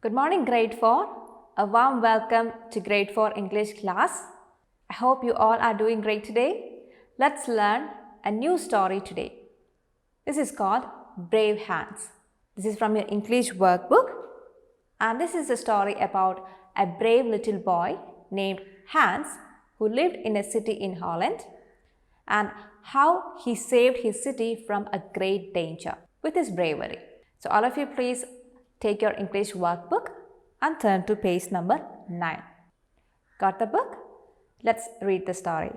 Good morning, grade 4. A warm welcome to grade 4 English class. I hope you all are doing great today. Let's learn a new story today. This is called Brave Hans. This is from your English workbook, and this is a story about a brave little boy named Hans who lived in a city in Holland and how he saved his city from a great danger with his bravery. So all of you please take your English workbook and turn to page number 9. Got the book? Let's read the story.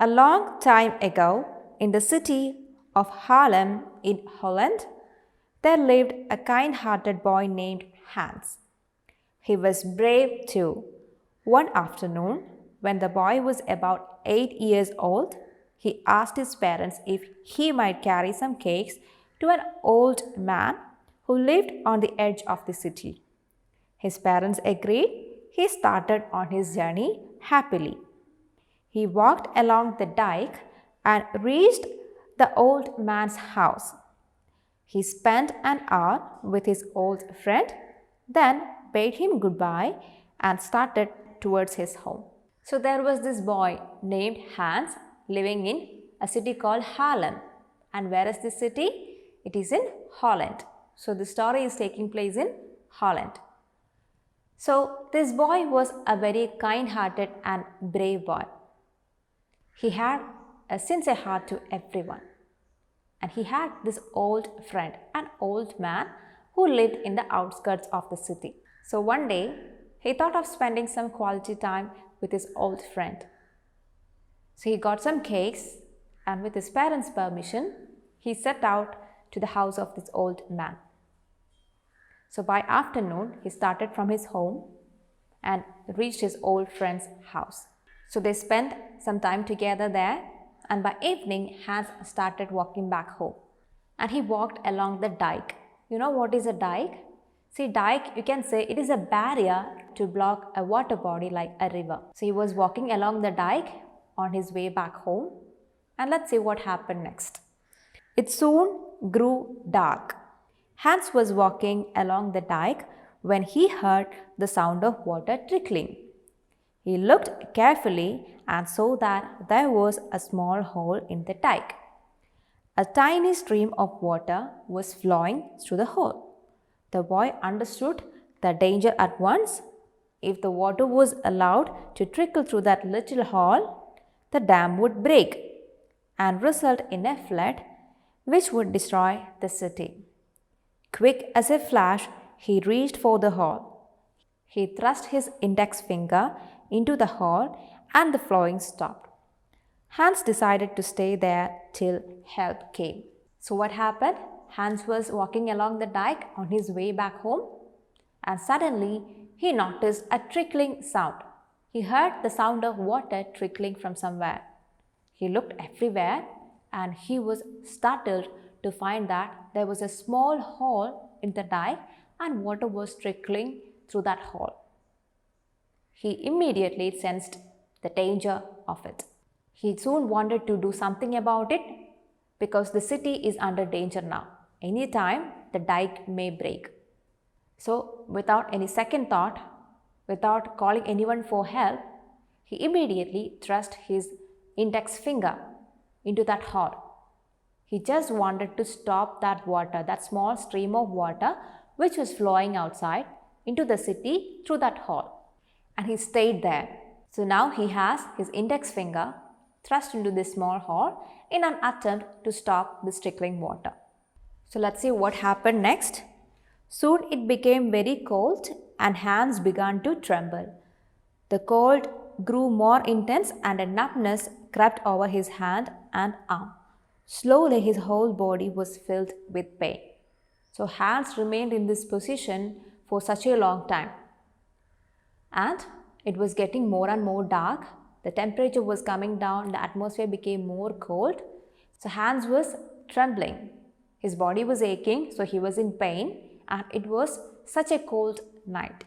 A long time ago, in the city of Haarlem in Holland, there lived a kind-hearted boy named Hans. He was brave too. One afternoon, when the boy was about 8 years old, he asked his parents if he might carry some cakes to an old man who lived on the edge of the city. His parents agreed. He started on his journey happily. He walked along the dike and reached the old man's house. He spent an hour with his old friend, then bade him goodbye and started towards his home. So there was this boy named Hans living in a city called Haarlem. And where is this city? It is in Holland. So the story is taking place in Holland. So this boy was a very kind-hearted and brave boy. He had a sincere heart to everyone. And he had this old friend, an old man who lived in the outskirts of the city. So one day, he thought of spending some quality time with his old friend. So he got some cakes, and with his parents' permission, he set out to the house of this old man. So by afternoon, he started from his home and reached his old friend's house. So they spent some time together there, and by evening, Hans started walking back home. And he walked along the dike. You know what is a dike? See, dike, you can say it is a barrier to block a water body like a river. So he was walking along the dike on his way back home. And let's see what happened next. It soon grew dark. Hans was walking along the dike when he heard the sound of water trickling. He looked carefully and saw that there was a small hole in the dike. A tiny stream of water was flowing through the hole. The boy understood the danger at once. If the water was allowed to trickle through that little hole, the dam would break and result in a flood which would destroy the city. Quick as a flash, he reached for the hole. He thrust his index finger into the hole and the flowing stopped. Hans decided to stay there till help came. So what happened? Hans was walking along the dike on his way back home, and suddenly he noticed a trickling sound. He heard the sound of water trickling from somewhere. He looked everywhere and he was startled to find that there was a small hole in the dike and water was trickling through that hole. He immediately sensed the danger of it. He soon wanted to do something about it because the city is under danger now. Anytime the dike may break. So without any second thought, without calling anyone for help, he immediately thrust his index finger into that hole. He just wanted to stop that water, that small stream of water which was flowing outside into the city through that hole. And he stayed there. So now he has his index finger thrust into this small hole in an attempt to stop this trickling water. So let's see what happened next. Soon it became very cold and Hans began to tremble. The cold grew more intense and a numbness crept over his hand and arm. Slowly his whole body was filled with pain. So Hans remained in this position for such a long time. And it was getting more and more dark. The temperature was coming down. The atmosphere became more cold. So Hans was trembling. His body was aching, so he was in pain, and it was such a cold night.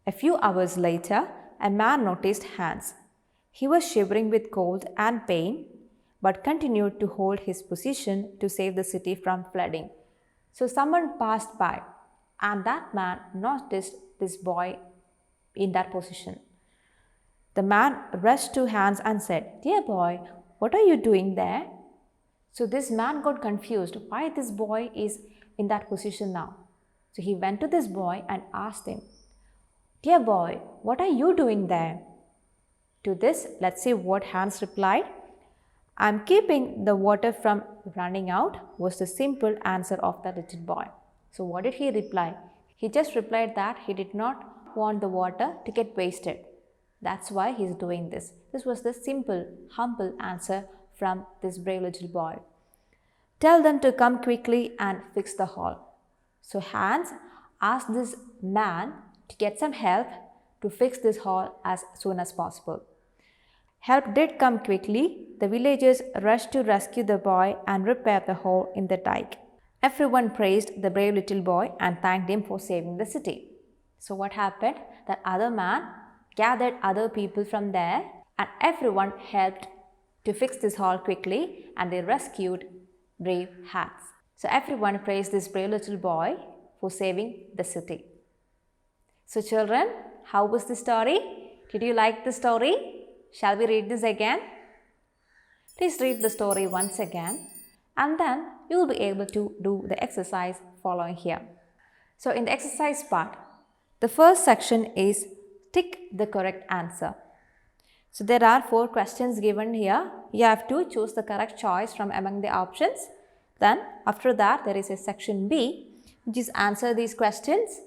A few hours later, a man noticed Hans. He was shivering with cold and pain, but continued to hold his position to save the city from flooding. So someone passed by. and that man noticed this boy in that position. The man raised two hands and said, "Dear boy, what are you doing there?" So this man got confused why this boy is in that position now. So he went to this boy and asked him, "Dear boy, what are you doing there?" To this, let's see what Hans replied. "I'm keeping the water from running out," was the simple answer of the little boy. So what did he reply? He just replied that he did not want the water to get wasted. That's why he's doing this. This was the simple, humble answer from this brave little boy. "Tell them to come quickly and fix the hole." So Hans asked this man to get some help to fix this hole as soon as possible. Help did come quickly. The villagers rushed to rescue the boy and repair the hole in the dike. Everyone praised the brave little boy and thanked him for saving the city. So what happened? That other man gathered other people from there and everyone helped to fix this hole quickly and they rescued brave Hans. So everyone praised this brave little boy for saving the city. So children, how was the story? Did you like the story? Shall we read this again? Please read the story once again and then you will be able to do the exercise following here. So in the exercise part, the first section is tick the correct answer. So there are 4 questions given here. You have to choose the correct choice from among the options. Then after that there is a section B which is answer these questions.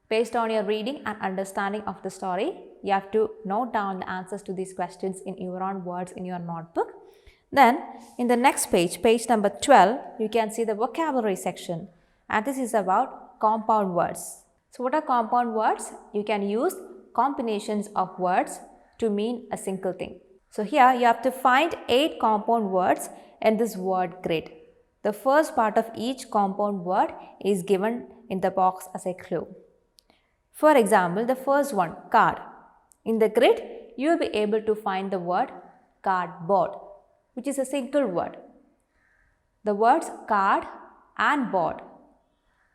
Based on your reading and understanding of the story, you have to note down the answers to these questions in your own words in your notebook. Then in the next page, page number 12, you can see the vocabulary section and this is about compound words. So what are compound words? You can use combinations of words to mean a single thing. So here you have to find 8 compound words in this word grid. The first part of each compound word is given in the box as a clue. For example, the first one, card. In the grid, you will be able to find the word cardboard, which is a single word. The words card and board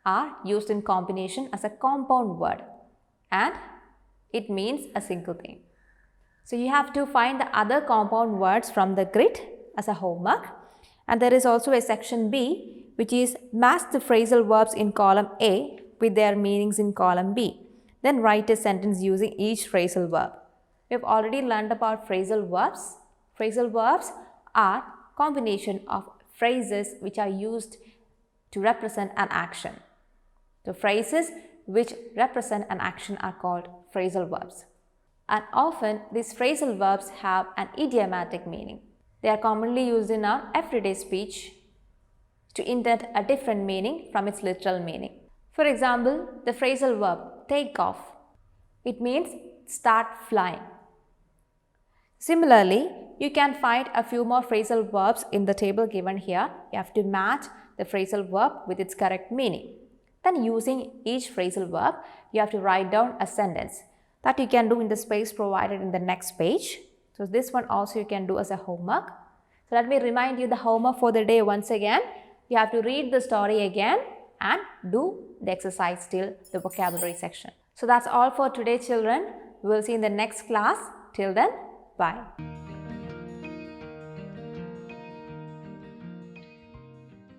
are used in combination as a compound word and it means a single thing. So you have to find the other compound words from the grid as a homework. And there is also a section B which is match the phrasal verbs in column A with their meanings in column B. Then write a sentence using each phrasal verb. We have already learned about phrasal verbs. Phrasal verbs are combination of phrases which are used to represent an action. The phrases which represent an action are called phrasal verbs. And often these phrasal verbs have an idiomatic meaning. They are commonly used in our everyday speech to indent a different meaning from its literal meaning. For example, the phrasal verb take off. It means start flying. Similarly, you can find a few more phrasal verbs in the table given here. You have to match the phrasal verb with its correct meaning. Then using each phrasal verb, you have to write down a sentence that you can do in the space provided in the next page. So this one also you can do as a homework. So let me remind you the homework for the day once again. You have to read the story again and do the exercise till the vocabulary section. So that's all for today children. We will see in the next class. Till then, bye.